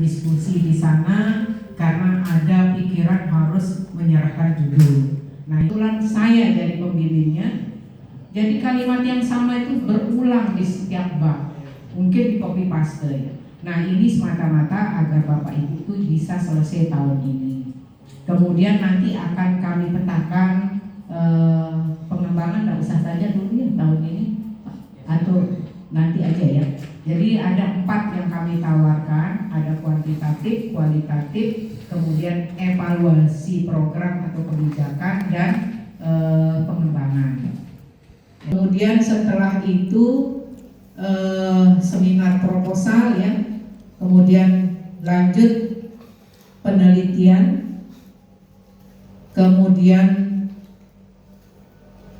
berdiskusi di sana karena ada pikiran harus menyerahkan judul. Nah, itulah saya jadi pembimbingnya. Jadi kalimat yang sama itu berulang di setiap bab, mungkin di copy paste ya. Nah, ini semata-mata agar Bapak Ibu itu bisa selesai tahun ini. Kemudian nanti akan kami petakan pengembangan, nggak usah saja dulu ya tahun ini, atau nanti aja ya. Jadi ada 4 yang kami tawarkan, ada kuantitatif, kualitatif, kemudian evaluasi program atau kebijakan, dan pengembangan. Kemudian setelah itu seminar proposal ya, kemudian lanjut penelitian, kemudian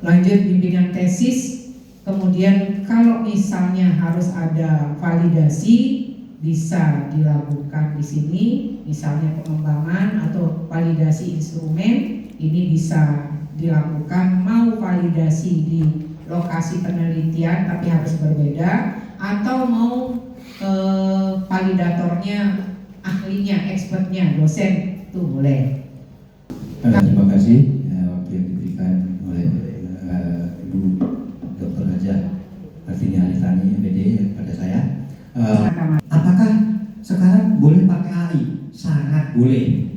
lanjut bimbingan tesis, kemudian kalau misalnya harus ada validasi bisa dilakukan di sini, misalnya pengembangan atau validasi instrumen ini bisa dilakukan, mau validasi di lokasi penelitian tapi harus berbeda, atau mau validatornya ahlinya, expertnya, dosen itu boleh. Terima kasih waktu yang diberikan oleh Ibu Dr. Haja Kartini Arifani MPD kepada saya. Apakah sekarang boleh pakai AI? Sangat boleh.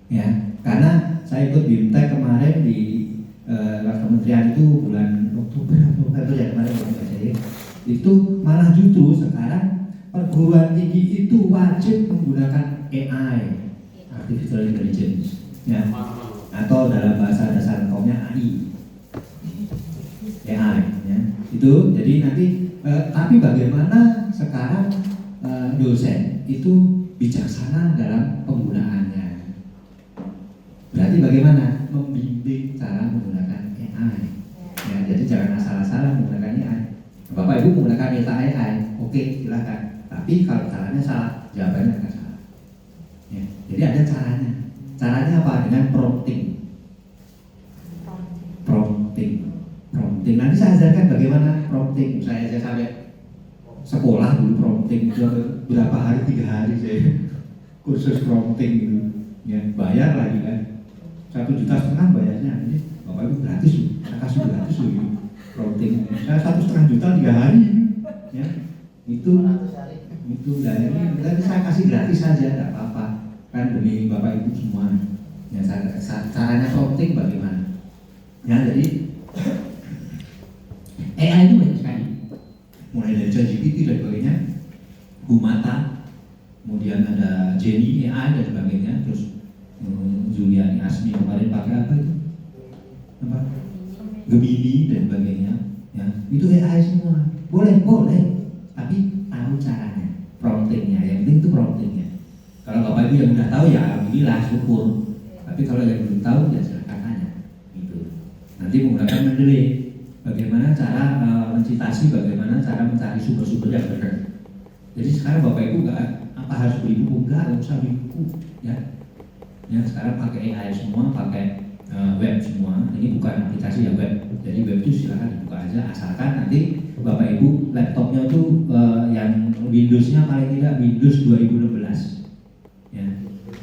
Ya, karena saya ikut BIMTEK kemarin di kementerian itu bulan Oktober ya kemarin itu malah justru sekarang perguruan tinggi itu wajib menggunakan AI, artificial intelligence, ya, atau dalam bahasa dasar kaumnya AI, ya. Itu jadi nanti tapi bagaimana sekarang dosen itu bijaksana dalam penggunaannya. Berarti bagaimana membimbing cara menggunakan AI. Ya, jadi jangan asal-asalan menggunakan AI. Bapak Ibu menggunakan data AI, oke silakan. Tapi kalau caranya salah, jawabannya akan salah. Ya, jadi ada caranya. Caranya apa? Dengan prompting. Nanti saya ajarkan bagaimana prompting. Saya sampai sekolah dulu prompting itu berapa hari, 3 hari saya kursus prompting itu. Ya, bayar lagi kan. 1,5 juta bayarnya. Ini Bapak Ibu gratis loh, saya kasih gratis loh ini prompting. Saya 1,5 juta 3 hari, ya itu dari ini saya kasih gratis saja, tidak apa-apa kan demi Bapak Ibu semua. Ya, caranya prompting bagaimana? Ya, jadi AI itu banyak sekali, mulai dari ChatGPT dan sebagainya, Bumata, kemudian ada Jenny AI dan sebagainya, terus Juliani Asmi kemarin pakai apa itu? Apa? Gemini dan sebagainya. Ya, itu AI semua. Boleh, tapi tahu caranya, promptingnya. Yang penting itu promptingnya. Kalau Bapak Ibu yang udah tahu ya alhamdulillah, syukur. Tapi kalau yang belum tahu ya silakan tanya. Gitu. Nanti menggunakan Mendeley. Bagaimana cara mencitasi, bagaimana cara mencari sumber-sumber yang benar. Jadi sekarang Bapak Ibu nggak apa harus beli buku, nggak usah beli buku, ya. Ya, sekarang pakai AI semua, pakai web semua. Ini bukan aplikasi ya, web. Jadi web itu silakan dibuka aja, asalkan nanti Bapak Ibu laptopnya itu yang Windows-nya paling tidak Windows 2016. Ya,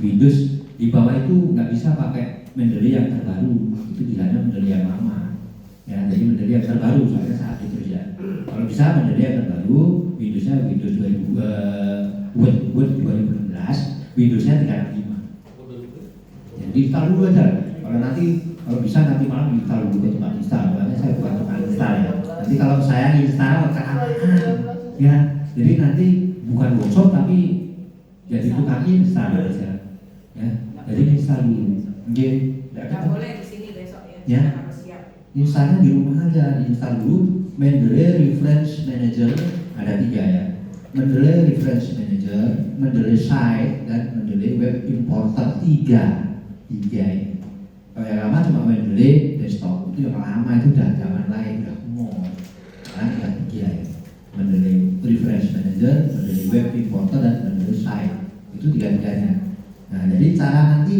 Windows di bawah itu nggak bisa pakai Mendeley yang terbaru, itu bilangnya Mendeley yang lama. Ya, jadi Mendeley yang terbaru soalnya saat itu ya. Kalau bisa Mendeley yang terbaru, Windows-nya Windows 2016, Windows-nya 365. Jadi install dulu aja. Kalau bisa nanti malam install dulu ke tempat install. Makanya saya bukan tukang install ya. Nanti kalau saya install ya, jadi nanti bukan workshop tapi jadi tukang install aja. Ya, jadi install dulu. Nggak boleh di sini besok ya. Ya. Installnya di rumah aja, install dulu Mendeley Reference Manager, ada 3 ya. Mendeley Reference Manager, Mendeley Site, dan Mendeley Web Importer 3 ini. Kalau yang lama cuma Mendeley Desktop, itu yang lama itu udah zaman lain, udah kuno. Sekarang ada 3 ya. Mendeley Reference Manager, Mendeley Web Importer, dan Mendeley Site. Itu 3-3-nya. Nah, jadi cara nanti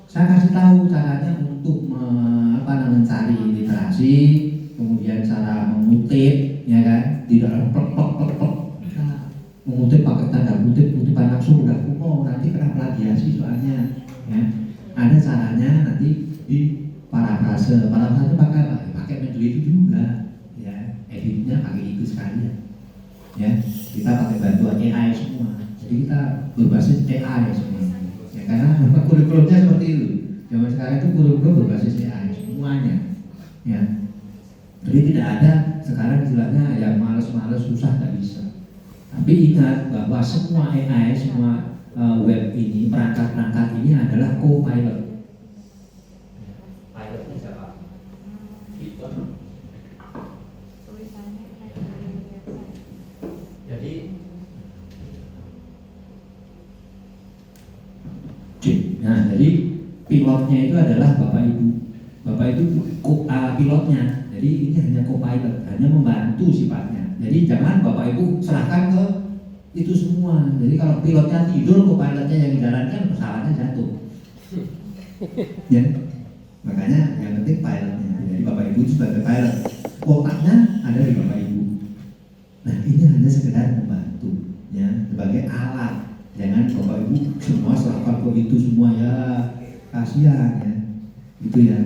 saya kasih tahu caranya untuk mencari literasi, kemudian cara mengutip, ya kan, tidak plek. Mengutip pakai tanda kutip, kutipan langsung variasi soalnya, ya. Ada caranya nanti di parafrase pakai apa? Pakai metode itu juga, ya. Editnya pakai itu sekalian, ya. Kita pakai bantuan AI semua, jadi kita berbasis AI semua, ya. Karena kurikulumnya seperti itu. Zaman sekarang itu kurikulum berbasis AI semuanya, ya. Jadi tidak ada sekarang istilahnya yang males-males susah nggak bisa. Tapi ingat bahwa semua AI, semua web ini, perangkat-perangkat ini adalah co-pilot. Pilotnya siapa? Fitur. Jadi, nah jadi pilotnya itu adalah Bapak Ibu. Bapak itu pilotnya. Jadi ini hanya co-pilot, hanya membantu sifatnya. Jadi jangan Bapak Ibu serahkan ke itu semua. Jadi kalau pilotnya tidur, co-pilotnya yang dijalankan, pesawatnya jatuh. Ya, makanya yang penting pilotnya. Jadi Bapak Ibu sebagai pilot, otaknya ada di Bapak Ibu. Nah ini hanya sekedar membantu, ya, sebagai alat. Jangan Bapak Ibu semua serahkan ke itu semua, ya kasihan, ya. Itu ya.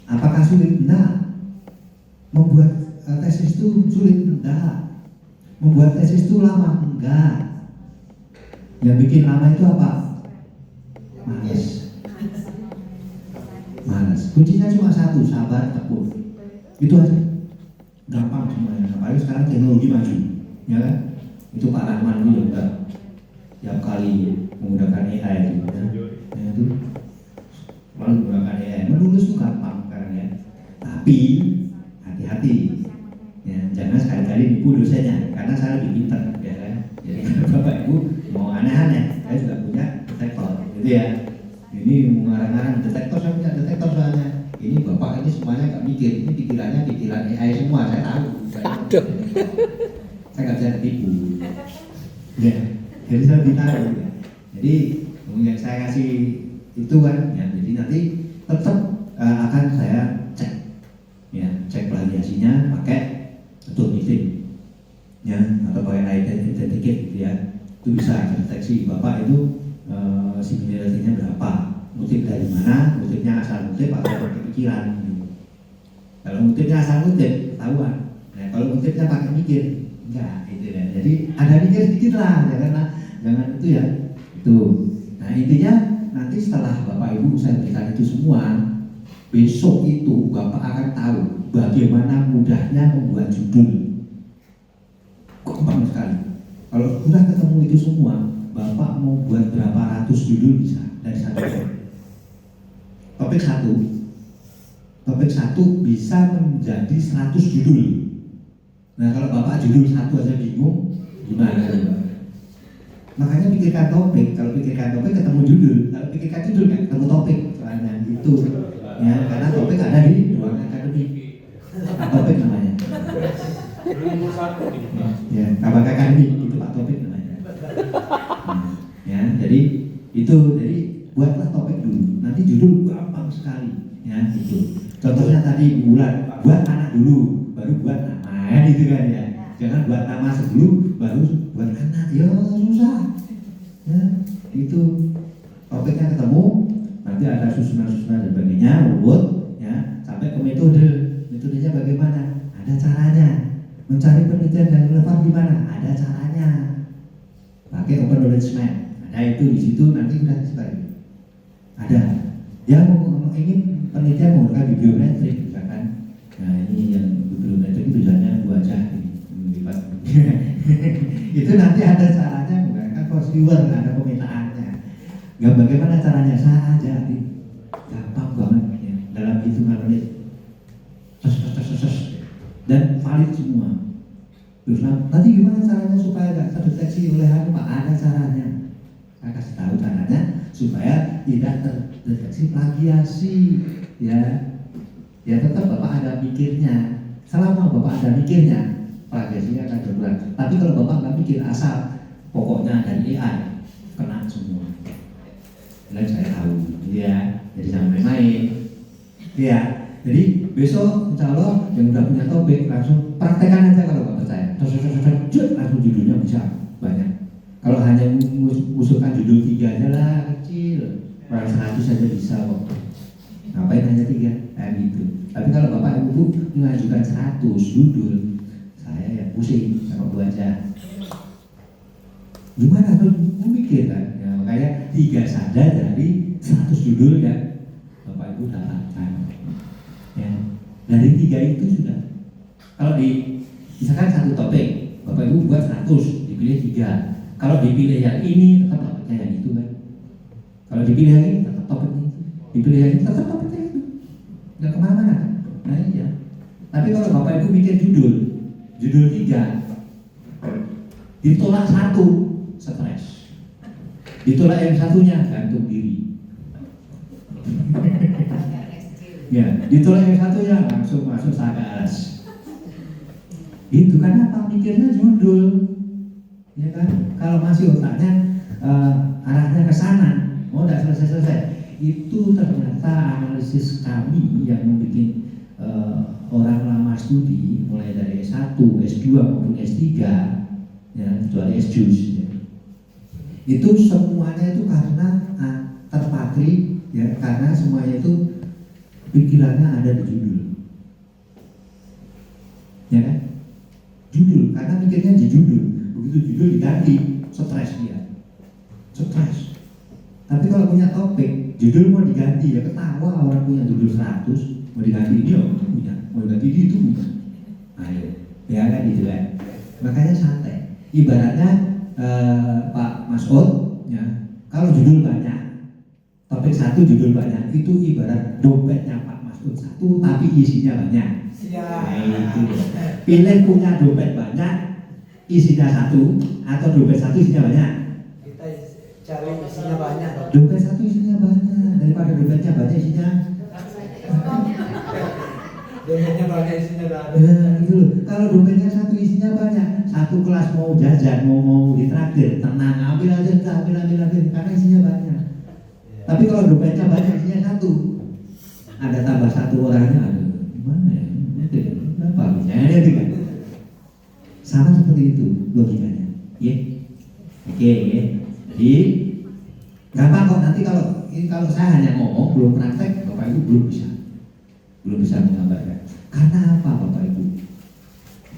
Apakah sulit? Enggak. Membuat tesis itu sulit? Enggak. Membuat tesis itu lama? Enggak. Yang bikin lama itu apa? Malas. Malas. Kuncinya cuma satu, sabar, tekun. Itu aja. Gampang semuanya. Apalagi sekarang teknologi maju, ya kan? Itu Pak Rahman dulu juga tiap kali menggunakan AI itu, ya itu lalu menggunakan AI. Menulis itu gampang sekarang, ya. Tapi hati-hati, ya, jangan sekali-kali nipu dosennya, karena saya lebih pintar, ya kan? Jadi kalau Bapak Ibu mau aneh-aneh, saya juga punya detektor, gitu ya. Ini mengarang-arang detektor, saya punya detektor soalnya. Ini Bapak ini semuanya nggak mikir, ini pikiran AI semua, saya tahu. Saya nggak bisa ditipu, ya. Jadi saya lebih tahu, ya. Jadi yang saya kasih itu kan, ya, jadi nanti tetap akan saya cek, ya, cek plagiasinya pakai tool meeting, ya, atau pakai identikit, gitu ya. Itu bisa deteksi Bapak itu similarity-nya berapa, ngutip dari mana, ngutipnya asal ngutip atau pakai pikiran, gitu. Kalau ngutipnya asal ngutip ketahuan, nah kalau ngutipnya pakai mikir enggak, gitu ya. Jadi ada mikir sedikit lah, jangan itu ya. Itu. Nah intinya nanti setelah Bapak Ibu saya berikan itu semua, besok itu Bapak akan tahu bagaimana mudahnya membuat judul. Gampang sekali. Kalau sudah ketemu itu semua, Bapak mau buat berapa ratus judul bisa dari satu topik satu bisa menjadi 100 judul. Nah kalau Bapak judul satu aja bingung, gimana coba? Makanya pikirkan topik. Kalau pikirkan topik ketemu judul. Kalau pikirkan judul kan ketemu topik. Soalnya itu, ya, karena topik ada di ruang akademik. Topik namanya. Ya, kabar akademik itu Pak Topik namanya. Ya, jadi itu, jadi buatlah topik dulu. Nanti judul gampang sekali, ya itu. Contohnya tadi bulan, buat anak dulu, baru buat nama, gitu kan ya. Jangan buat nama sebelum baru buat anak, ya susah. Ya, itu topiknya ketemu, nanti ada susunan-susunan dan sebagainya, urut, ya, sampai ke metode. Metodenya bagaimana? Ada caranya. Mencari penelitian dan relevan gimana? Ada caranya. Pakai open knowledge map. Ada itu di situ nanti udah seperti ada. Dia mau ingin penelitian menggunakan bibliometrik, misalkan. Nah ini yang bibliometrik tujuannya gua aja ini. Itu nanti ada caranya menggunakan viewer, ada pemetaannya. Gak bagaimana caranya saja, gampang banget ya. Dalam hitungan menit, dan valid semua. Terus nanti gimana caranya supaya gak terdeteksi oleh Pak? Ada caranya. Saya kasih tahu caranya supaya tidak terdeteksi plagiasi, ya. Ya tetap Bapak ada mikirnya. Selama Bapak ada mikirnya, plagiasinya akan berkurang. Tapi kalau Bapak nggak mikir, asal pokoknya dari AI, kena semua. Dan saya tahu, ya. Jadi jangan main-main, ya. Jadi besok insya Allah yang udah punya topik langsung praktekkan aja kalau nggak percaya. Langsung judulnya bisa banyak. Kalau hanya mengusulkan judul 3 aja lah, orang 100 saja bisa kok. Ngapain hanya 3? Kayak gitu. Tapi kalau Bapak Ibu mengajukan 100 judul, saya ya pusing sama Bu aja. Gimana tuh? Mikir kan? Ya, makanya 3 saja dari 100 judul ya Bapak Ibu dapatkan. Ya. Dari 3 itu sudah. Kalau misalkan 1 topik, Bapak Ibu buat 100, dipilih 3. Kalau dipilih yang ini tetap topiknya yang itu kan. Kalau dipilih yang ini tetap topiknya itu. Dipilih yang ini tetap topiknya itu. Nggak kemana-mana kan? Nah iya. Tapi kalau Bapak Ibu mikir judul 3, ditolak 1, stres. Ditolak yang satunya, gantung diri. Ya, ditolak yang satunya langsung masuk sagas. Itu kan apa mikirnya judul, ya kan? Kalau masih otaknya arahnya ke sana, mau tidak selesai. Itu ternyata analisis kami yang membuat orang lama studi mulai dari S1, S2 maupun S3, ya kecuali S-Jus. Ya. Itu semuanya itu karena terpatri, ya karena semuanya itu pikirannya ada di judul, ya kan? Judul, karena mikirnya di judul. Begitu judul diganti, stres dia, stres. Tapi kalau punya topik, judul mau diganti ya ketawa orang punya judul 100, mau diganti ini oh itu punya, mau diganti ini itu punya. Ayo, ya kan gitu kan. Makanya santai. Ibaratnya Pak Mas'ud, ya kalau judul banyak, topik 1 judul banyak, itu ibarat dompetnya Pak Mas'ud 1 tapi isinya banyak. Nah, itu. Pilih punya dompet banyak, isinya 1 atau dompet 1 isinya banyak. Kita cari isinya banyak. Dompet 1 isinya banyak daripada dompetnya banyak isinya. Dompetnya banyak isinya ada. Itu loh. Kalau dompetnya 1 isinya banyak, 1 kelas mau jajan, mau ditraktir, tenang, ambil aja, karena isinya banyak. Tapi kalau dompetnya banyak isinya 1, ada tambah 1 orangnya, aduh, gimana ya? Berapa harusnya itu kan? Sama seperti itu logikanya, ya. Oke, ya. Jadi gampang kok nanti kalau saya hanya ngomong belum praktek, Bapak Ibu belum bisa menggambarkan. Karena apa Bapak Ibu?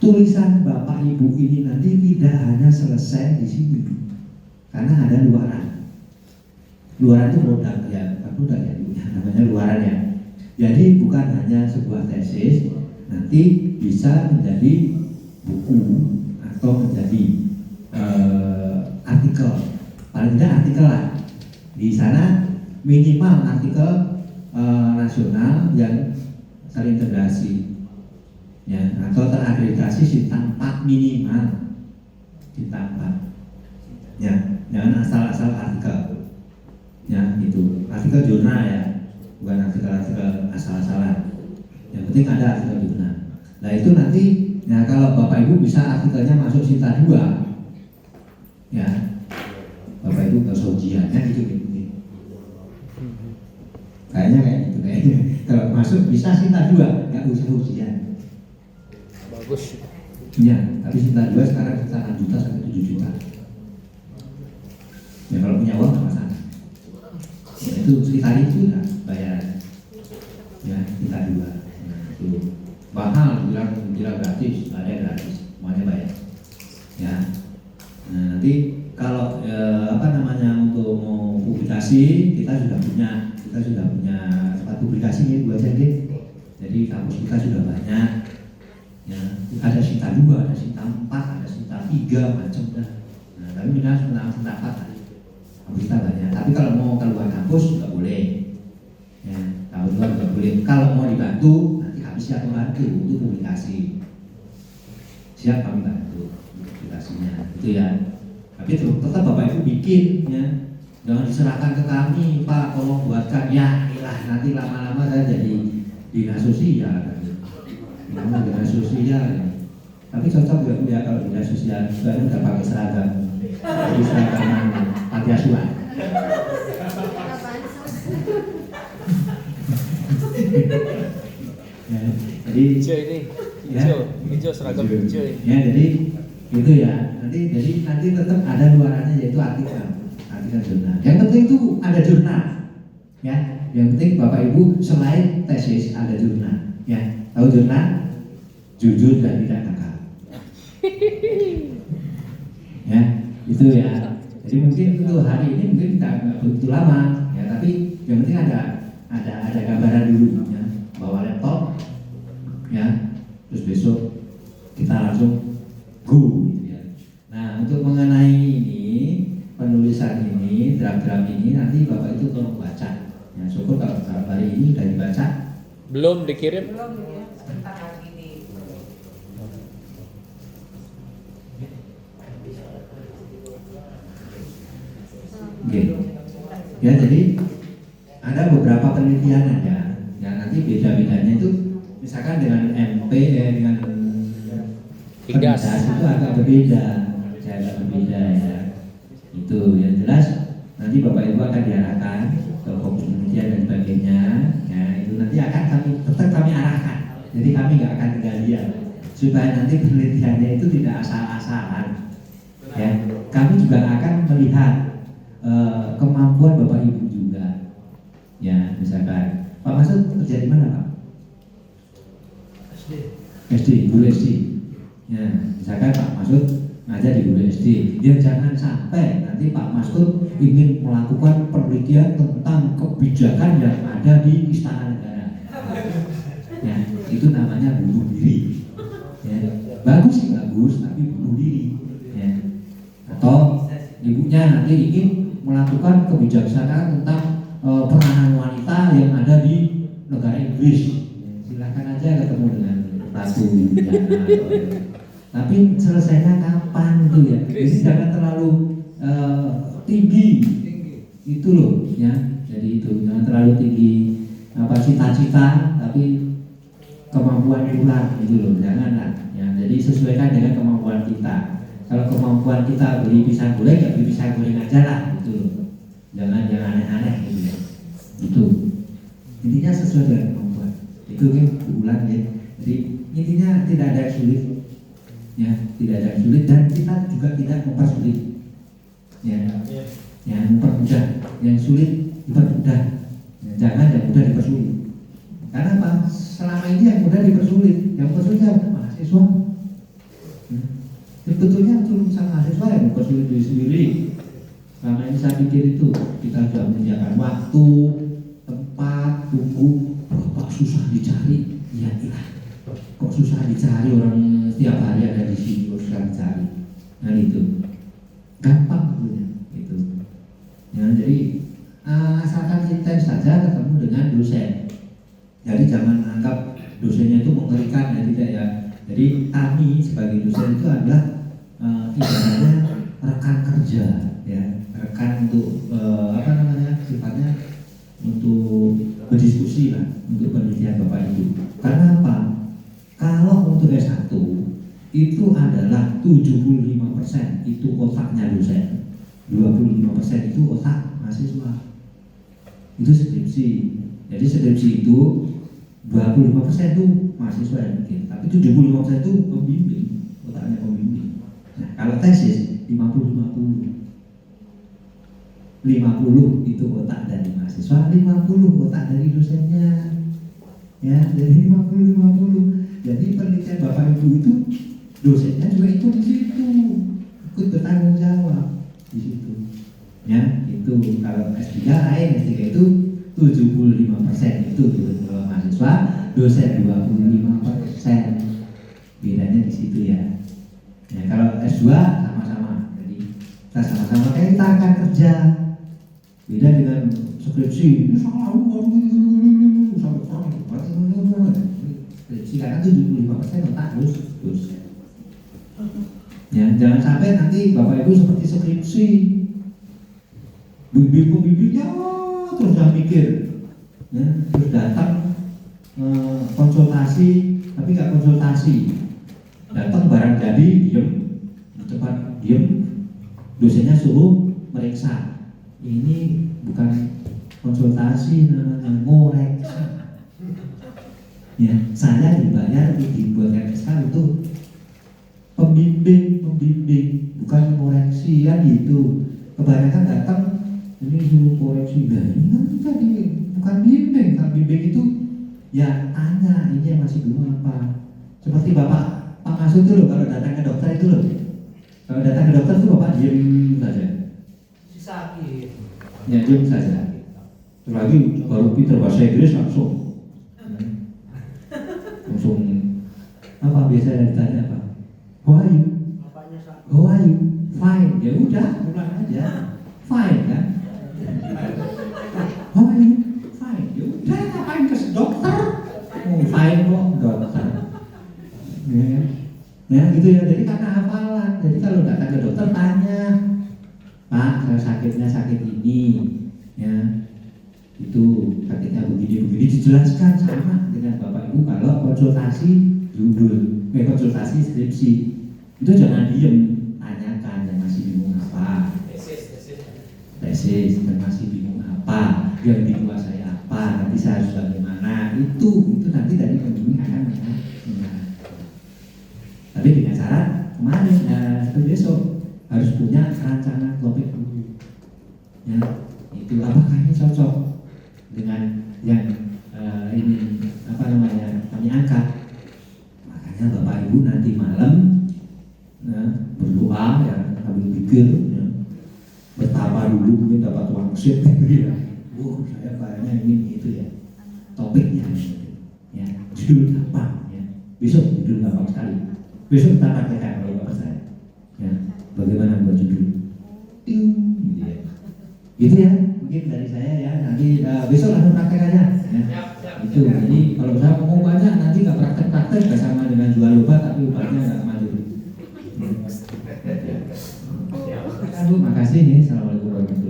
Tulisan Bapak Ibu ini nanti tidak hanya selesai di sini, karena ada luaran. Luaran itu produk ya, bukan produk ya, namanya luaran ya. Jadi bukan hanya sebuah tesis, nanti bisa menjadi buku atau menjadi artikel, paling tidak artikel lah. Di sana minimal artikel nasional yang terintegrasi, ya atau terakreditasi Sinta 4 minimal, Sinta 4, ya jangan asal-asal artikel, ya itu artikel jurnal ya, bukan artikel asal-asalan. Yang penting ada artikel jurnal. Nah itu nanti, ya kalau Bapak Ibu bisa artikelnya masuk Sinta 2, ya Bapak Ibu nggak usah ujiannya gitu. Kayaknya kayak gitu kayaknya. Kalau masuk bisa Sinta 2, nggak usah ujian. Bagus. Ya, tapi Sinta 2 sekarang kita 6 juta sampai 7 juta. Ya kalau punya uang nggak masalah. Ya, itu sekitar itu lah bayaran. Ya Sinta 2. Nah, itu mahal, bilang gratis, ada yang gratis, semuanya bayar. Ya. Nah, nanti kalau untuk mau publikasi kita sudah punya tempat publikasi ya Bu aja deh. Jadi kampus kita sudah banyak. Ya, ada Sinta 2, ada Sinta 4, ada Sinta 3 macam dah. Nah, tapi minimal Sinta 4 lah. Kampus kita banyak. Tapi kalau mau keluar kampus nggak boleh. Ya, kalau keluar nggak boleh. Kalau mau dibantu nanti habis siap membantu untuk publikasi. Siap kami bantu publikasinya. Itu ya. Tapi tetap Bapak Ibu bikin ya. Jangan diserahkan ke kami, Pak, tolong buatkan. Ya, iyalah nanti lama-lama saya jadi dinas sosial. Nama dinas sosial. Tapi cocok nggak ya kalau dinas sosial? Saya udah pakai seragam. Jadi seragam panti asuhan. Ya, jadi Hijau ini, hijau seragam hijau ini. Ya, jadi gitu ya. Nanti tetap ada luarannya yaitu artikel jurnal. Yang penting itu ada jurnal. Ya, yang penting Bapak Ibu selain tesis ada jurnal. Ya, tahu jurnal? Jujur dan tidak nakal. Ya, itu ya. Jadi mungkin untuk hari ini mungkin nggak begitu lama, ya. Tapi yang penting ada gambaran dulu, ya. Bawa laptop, ya. Terus besok kita langsung go, gitu ya. Nah, untuk mengenai ini penulisan ini, draft-draft ini nanti Bapak itu kalau baca. Ya, syukur kalau hari ini sudah dibaca. Belum dikirim? Belum ya, sebentar lagi nih. Oke. Ya, jadi ada beberapa penelitian ya. Ya nanti beda-bedanya itu misalkan dengan MP dengan Tigas. Perdas itu agak berbeda. Ya, agak berbeda ya. Itu yang jelas nanti Bapak Ibu akan diarahkan ke fokus penelitian dan sebagainya. Ya, itu nanti akan kami arahkan. Jadi kami nggak akan tinggal diam supaya nanti penelitiannya itu tidak asal-asalan. Ya, kami juga akan melihat kemampuan Bapak Ibu juga. Ya, misalkan Pak Masud kerja di mana Pak? SD, guru SD. Ya, misalkan Pak Masud ngajar di guru SD. Ya, jangan sampai nanti Pak Masud ingin melakukan penelitian tentang kebijakan yang ada di Istana Negara. Ya, itu namanya bunuh diri. Ya, bagus sih bagus, tapi bunuh diri. Ya. Atau ibunya nanti ingin melakukan kebijaksanaan tentang peranan wanita yang ada di negara Inggris. Silakan aja ketemu dengan Ratu Diana. Tapi selesainya kapan itu ya? Jadi jangan terlalu tinggi. Itu loh ya. Jadi itu jangan terlalu tinggi cita-cita tapi kemampuan pulang itu loh. Janganlah. Ya, jadi sesuaikan dengan kemampuan kita. Kalau kemampuan kita beli pisang goreng, ya beli pisang goreng aja lah, gitu loh. Jangan aneh-aneh gitu ya. Itu intinya sesuai dengan kemampuan. Itu kan berulang ya. Jadi intinya tidak ada yang sulit, ya tidak ada yang sulit dan kita juga tidak mempersulit, ya, ya mempermudah. Yang sulit dipermudah, ya, jangan yang mudah dipersulit. Karena apa? Selama ini yang mudah dipersulit, yang mempersulitnya mahasiswa. Sebetulnya urusan mahasiswa yang mempersulit diri sendiri. Selama ini saya pikir itu kita sudah menyediakan waktu, tempat, tunggu, kok susah dicari? Ya ilah, kok susah dicari orang setiap hari ada di sini kok susah dicari. Nah itu gampang sebetulnya itu. Ya, jadi asalkan intens saja ketemu dengan dosen. Jadi jangan anggap dosennya itu mengerikan ya, tidak ya. Jadi kami sebagai dosen itu adalah ibaratnya rekan kerja, ya, rekan untuk sifatnya untuk berdiskusi lah untuk penelitian Bapak Ibu. Karena apa? Kalau untuk S1 itu adalah 75% itu otaknya dosen, 25% itu otak mahasiswa. Itu skripsi. Jadi skripsi itu 25% itu mahasiswa yang bikin, tapi 75% itu pembimbing, otaknya pembimbing. Nah, kalau tesis 50-50. 50 itu otak dari mahasiswa, 50 otak dari dosennya. Ya, jadi 50-50. Jadi penelitian Bapak Ibu itu dosennya juga ikut di situ, ikut bertanggung jawab di situ. Ya, itu kalau S3 lain, S3 itu 75% itu mahasiswa, dosen 25%. Bedanya di situ ya. Ya, kalau S2 sama-sama. Jadi kita sama-sama kayak kita akan kerja. Beda dengan skripsi. Ini salah skripsi karena 75% otak dosen. Ya, jangan sampai nanti Bapak Ibu seperti skripsi. Pembimbingnya terus jangan mikir, ya, terus datang konsultasi tapi nggak konsultasi, datang barang jadi diem, cepat diem, dosennya suruh meriksa. Ini bukan konsultasi, namanya ngorek. Ya, saya dibayar dibuatkan SK untuk pembimbing, bukan mengoreksi ya gitu. Kebanyakan datang ini disuruh koreksi. Nah ini kan tadi bukan bimbing. Kalau bimbing itu ya tanya ini yang masih bingung apa. Seperti Pak Masud itu loh, kalau datang ke dokter itu loh. Kalau datang ke dokter itu Bapak diem saja. Sakit. Ya diem saja. Lagi baru pinter bahasa Inggris langsung apa biasanya ditanya apa? How are you? How are you? Fine. Ya udah, pulang aja. Fine kan? How are you? Fine. Ya udah, ngapain ke dokter? Oh, fine kok dokter. Ya gitu ya. Jadi karena hafalan. Jadi kalau datang ke dokter tanya, Pak, saya sakitnya sakit ini, ya. Itu sakitnya begini-begini dijelaskan sama dengan Bapak Ibu kalau konsultasi konsultasi skripsi itu jangan diem, tanyakan yang masih bingung apa, tesis yang masih bingung apa, yang dikuasai apa, nanti saya harus bagaimana, itu nanti dari pembimbing akan mengarah. Tapi dengan syarat kemarin besok harus punya rancangan topik dulu, ya itu apakah ini cocok dengan yang ini apa namanya kami angkat. Makanya Bapak Ibu nanti malam berdoa ya sambil pikir ya, bertapa dulu mungkin dapat wangsit gitu ya. Saya kayaknya ini itu ya topiknya ya judul apa ya besok judul gampang sekali. Besok kita praktekkan kalau nggak percaya ya bagaimana buat judul ting gitu ya. Gitu ya. Mungkin dari saya ya nanti besok langsung praktek aja ya. Itu jadi kalau saya ngomong banyak nanti nggak praktek nggak sama dengan jual obat tapi obatnya nggak maju. Makasih nih. Assalamualaikum warahmatullahi wabarakatuh.